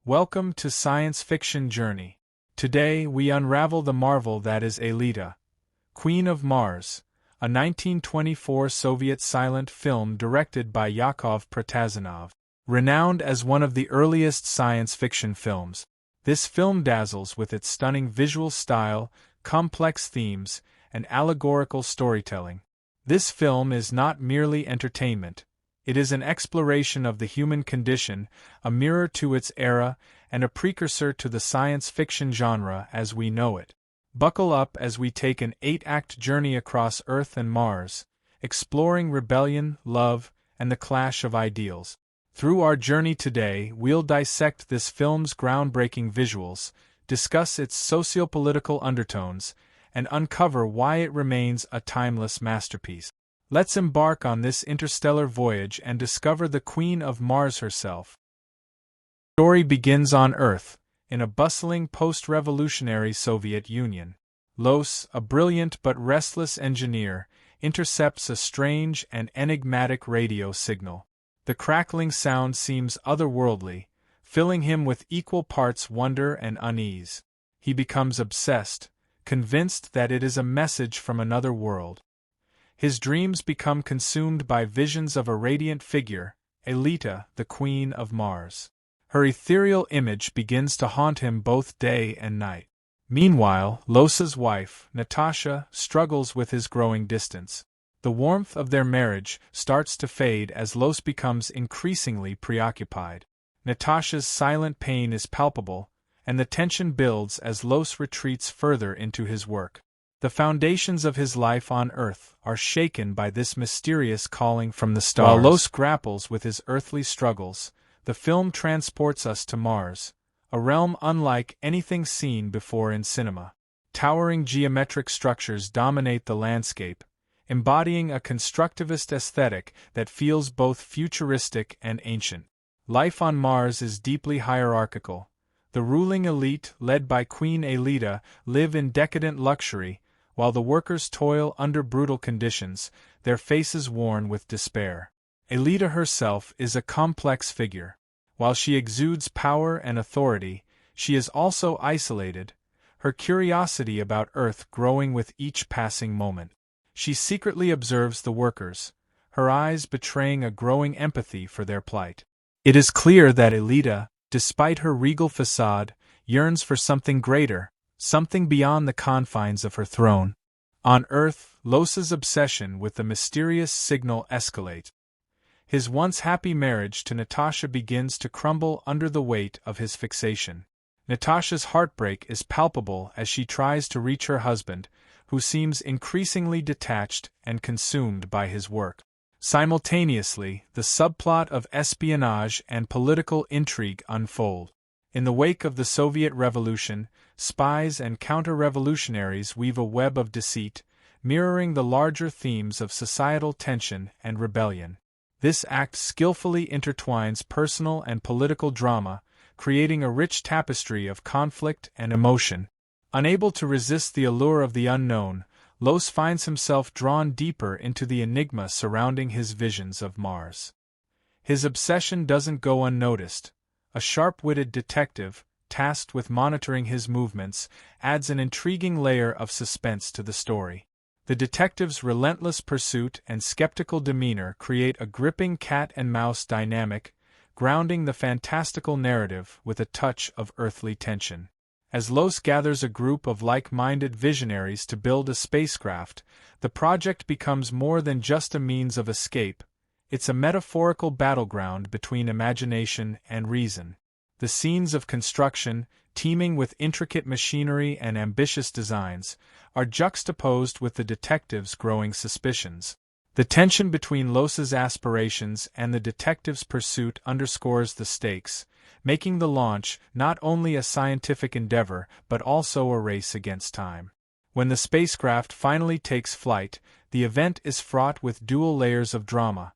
Welcome to Science Fiction Journey. Today we unravel the marvel that is Aelita, Queen of Mars, a 1924 Soviet silent film directed by Yakov Protazanov. Renowned as one of the earliest science fiction films, this film dazzles with its stunning visual style, complex themes, and allegorical storytelling. This film is not merely entertainment. It is an exploration of the human condition, a mirror to its era, and a precursor to the science fiction genre as we know it. Buckle up as we take an 8-act journey across Earth and Mars, exploring rebellion, love, and the clash of ideals. Through our journey today, we'll dissect this film's groundbreaking visuals, discuss its socio-political undertones, and uncover why it remains a timeless masterpiece. Let's embark on this interstellar voyage and discover the Queen of Mars herself. The story begins on Earth, in a bustling post-revolutionary Soviet Union. Los, a brilliant but restless engineer, intercepts a strange and enigmatic radio signal. The crackling sound seems otherworldly, filling him with equal parts wonder and unease. He becomes obsessed, convinced that it is a message from another world. His dreams become consumed by visions of a radiant figure, Aelita, the Queen of Mars. Her ethereal image begins to haunt him both day and night. Meanwhile, Los's wife, Natasha, struggles with his growing distance. The warmth of their marriage starts to fade as Los becomes increasingly preoccupied. Natasha's silent pain is palpable, and the tension builds as Los retreats further into his work. The foundations of his life on Earth are shaken by this mysterious calling from the stars. While Los grapples with his earthly struggles, the film transports us to Mars, a realm unlike anything seen before in cinema. Towering geometric structures dominate the landscape, embodying a constructivist aesthetic that feels both futuristic and ancient. Life on Mars is deeply hierarchical. The ruling elite, led by Queen Aelita, live in decadent luxury, while the workers toil under brutal conditions, their faces worn with despair. Aelita herself is a complex figure. While she exudes power and authority, she is also isolated, her curiosity about Earth growing with each passing moment. She secretly observes the workers, her eyes betraying a growing empathy for their plight. It is clear that Aelita, despite her regal facade, yearns for something greater, something beyond the confines of her throne. On Earth, Los's obsession with the mysterious signal escalates. His once happy marriage to Natasha begins to crumble under the weight of his fixation. Natasha's heartbreak is palpable as she tries to reach her husband, who seems increasingly detached and consumed by his work. Simultaneously, the subplot of espionage and political intrigue unfold. In the wake of the Soviet Revolution, spies and counter-revolutionaries weave a web of deceit, mirroring the larger themes of societal tension and rebellion. This act skillfully intertwines personal and political drama, creating a rich tapestry of conflict and emotion. Unable to resist the allure of the unknown, Los finds himself drawn deeper into the enigma surrounding his visions of Mars. His obsession doesn't go unnoticed. A sharp-witted detective, tasked with monitoring his movements, adds an intriguing layer of suspense to the story. The detective's relentless pursuit and skeptical demeanor create a gripping cat-and-mouse dynamic, grounding the fantastical narrative with a touch of earthly tension. As Los gathers a group of like-minded visionaries to build a spacecraft, the project becomes more than just a means of escape. It's a metaphorical battleground between imagination and reason. The scenes of construction, teeming with intricate machinery and ambitious designs, are juxtaposed with the detective's growing suspicions. The tension between Los's aspirations and the detective's pursuit underscores the stakes, making the launch not only a scientific endeavor but also a race against time. When the spacecraft finally takes flight, the event is fraught with dual layers of drama: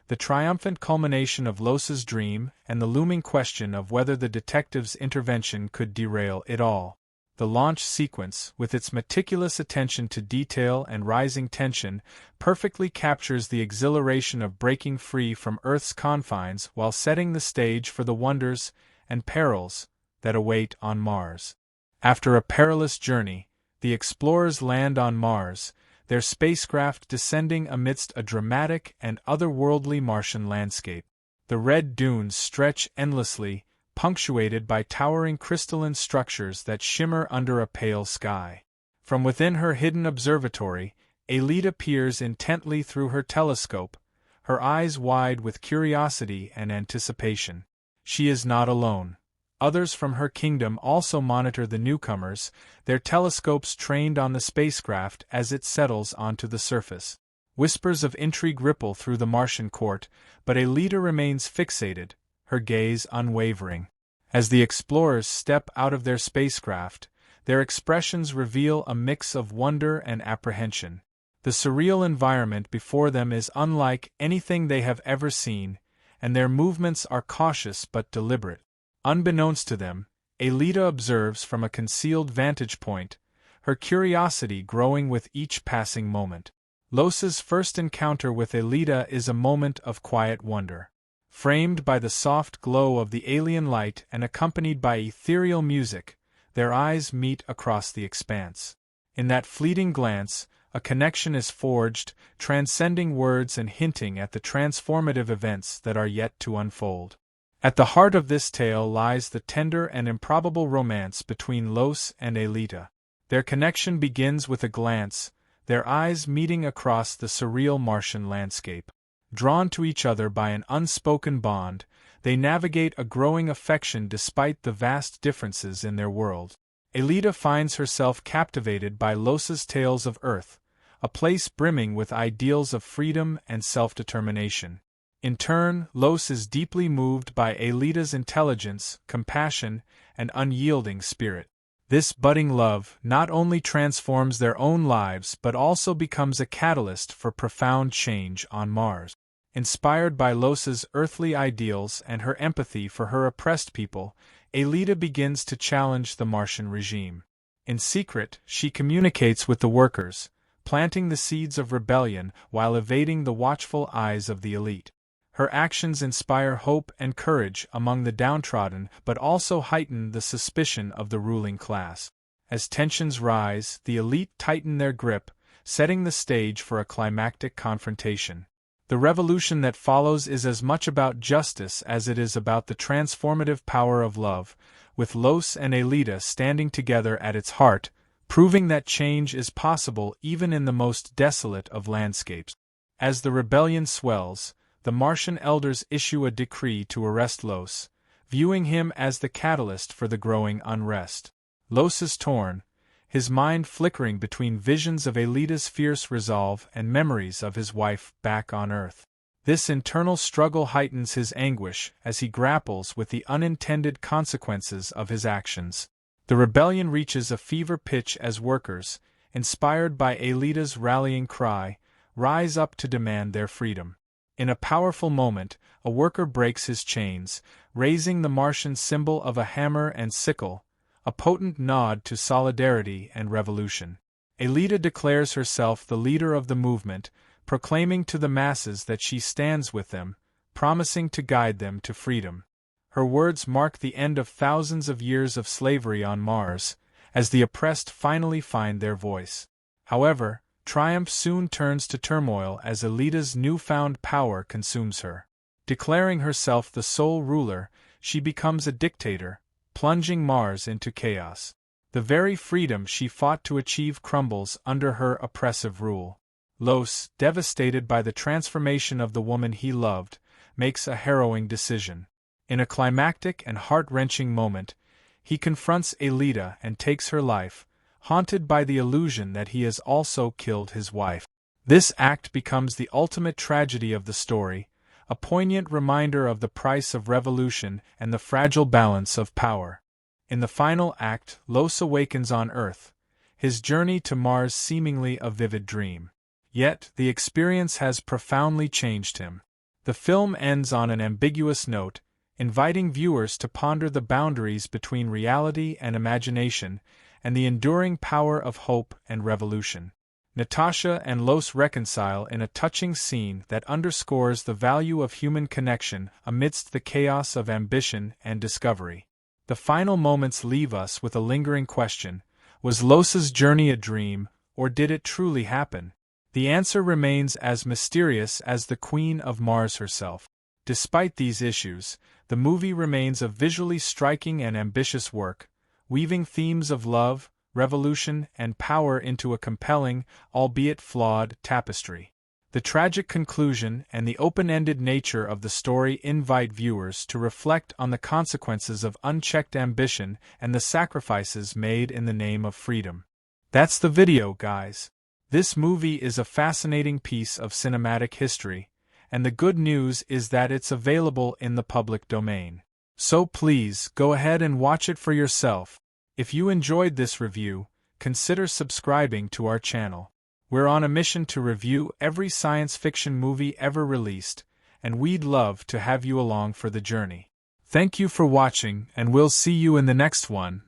the triumphant culmination of Los's dream and the looming question of whether the detective's intervention could derail it all. The launch sequence, with its meticulous attention to detail and rising tension, perfectly captures the exhilaration of breaking free from Earth's confines while setting the stage for the wonders and perils that await on Mars. After a perilous journey, the explorers land on Mars, their spacecraft descending amidst a dramatic and otherworldly Martian landscape. The red dunes stretch endlessly, punctuated by towering crystalline structures that shimmer under a pale sky. From within her hidden observatory, Aelita peers intently through her telescope, her eyes wide with curiosity and anticipation. She is not alone. Others from her kingdom also monitor the newcomers, their telescopes trained on the spacecraft as it settles onto the surface. Whispers of intrigue ripple through the Martian court, but Aelita remains fixated, her gaze unwavering. As the explorers step out of their spacecraft, their expressions reveal a mix of wonder and apprehension. The surreal environment before them is unlike anything they have ever seen, and their movements are cautious but deliberate. Unbeknownst to them, Aelita observes from a concealed vantage point, her curiosity growing with each passing moment. Los's first encounter with Aelita is a moment of quiet wonder. Framed by the soft glow of the alien light and accompanied by ethereal music, their eyes meet across the expanse. In that fleeting glance, a connection is forged, transcending words and hinting at the transformative events that are yet to unfold. At the heart of this tale lies the tender and improbable romance between Los and Aelita. Their connection begins with a glance, their eyes meeting across the surreal Martian landscape. Drawn to each other by an unspoken bond, they navigate a growing affection despite the vast differences in their world. Aelita finds herself captivated by Los's tales of Earth, a place brimming with ideals of freedom and self-determination. In turn, Los is deeply moved by Aelita's intelligence, compassion, and unyielding spirit. This budding love not only transforms their own lives but also becomes a catalyst for profound change on Mars. Inspired by Los's earthly ideals and her empathy for her oppressed people, Aelita begins to challenge the Martian regime. In secret, she communicates with the workers, planting the seeds of rebellion while evading the watchful eyes of the elite. Her actions inspire hope and courage among the downtrodden but also heighten the suspicion of the ruling class. As tensions rise, the elite tighten their grip, setting the stage for a climactic confrontation. The revolution that follows is as much about justice as it is about the transformative power of love, with Los and Aelita standing together at its heart, proving that change is possible even in the most desolate of landscapes. As the rebellion swells, the Martian elders issue a decree to arrest Los, viewing him as the catalyst for the growing unrest. Los is torn, his mind flickering between visions of Aelita's fierce resolve and memories of his wife back on Earth. This internal struggle heightens his anguish as he grapples with the unintended consequences of his actions. The rebellion reaches a fever pitch as workers, inspired by Aelita's rallying cry, rise up to demand their freedom. In a powerful moment, a worker breaks his chains, raising the Martian symbol of a hammer and sickle, a potent nod to solidarity and revolution. Aelita declares herself the leader of the movement, proclaiming to the masses that she stands with them, promising to guide them to freedom. Her words mark the end of thousands of years of slavery on Mars, as the oppressed finally find their voice. However, triumph soon turns to turmoil as Aelita's newfound power consumes her. Declaring herself the sole ruler, she becomes a dictator, plunging Mars into chaos. The very freedom she fought to achieve crumbles under her oppressive rule. Los, devastated by the transformation of the woman he loved, makes a harrowing decision. In a climactic and heart-wrenching moment, he confronts Aelita and takes her life, haunted by the illusion that he has also killed his wife. This act becomes the ultimate tragedy of the story, a poignant reminder of the price of revolution and the fragile balance of power. In the final act, Los awakens on Earth, his journey to Mars seemingly a vivid dream. Yet, the experience has profoundly changed him. The film ends on an ambiguous note, inviting viewers to ponder the boundaries between reality and imagination, and the enduring power of hope and revolution. Natasha and Los reconcile in a touching scene that underscores the value of human connection amidst the chaos of ambition and discovery. The final moments leave us with a lingering question: was Los's journey a dream, or did it truly happen? The answer remains as mysterious as the Queen of Mars herself. Despite these issues, the movie remains a visually striking and ambitious work, weaving themes of love, revolution, and power into a compelling, albeit flawed, tapestry. The tragic conclusion and the open-ended nature of the story invite viewers to reflect on the consequences of unchecked ambition and the sacrifices made in the name of freedom. That's the video, guys. This movie is a fascinating piece of cinematic history, and the good news is that it's available in the public domain. So please, go ahead and watch it for yourself. If you enjoyed this review, consider subscribing to our channel. We're on a mission to review every science fiction movie ever released, and we'd love to have you along for the journey. Thank you for watching, and we'll see you in the next one.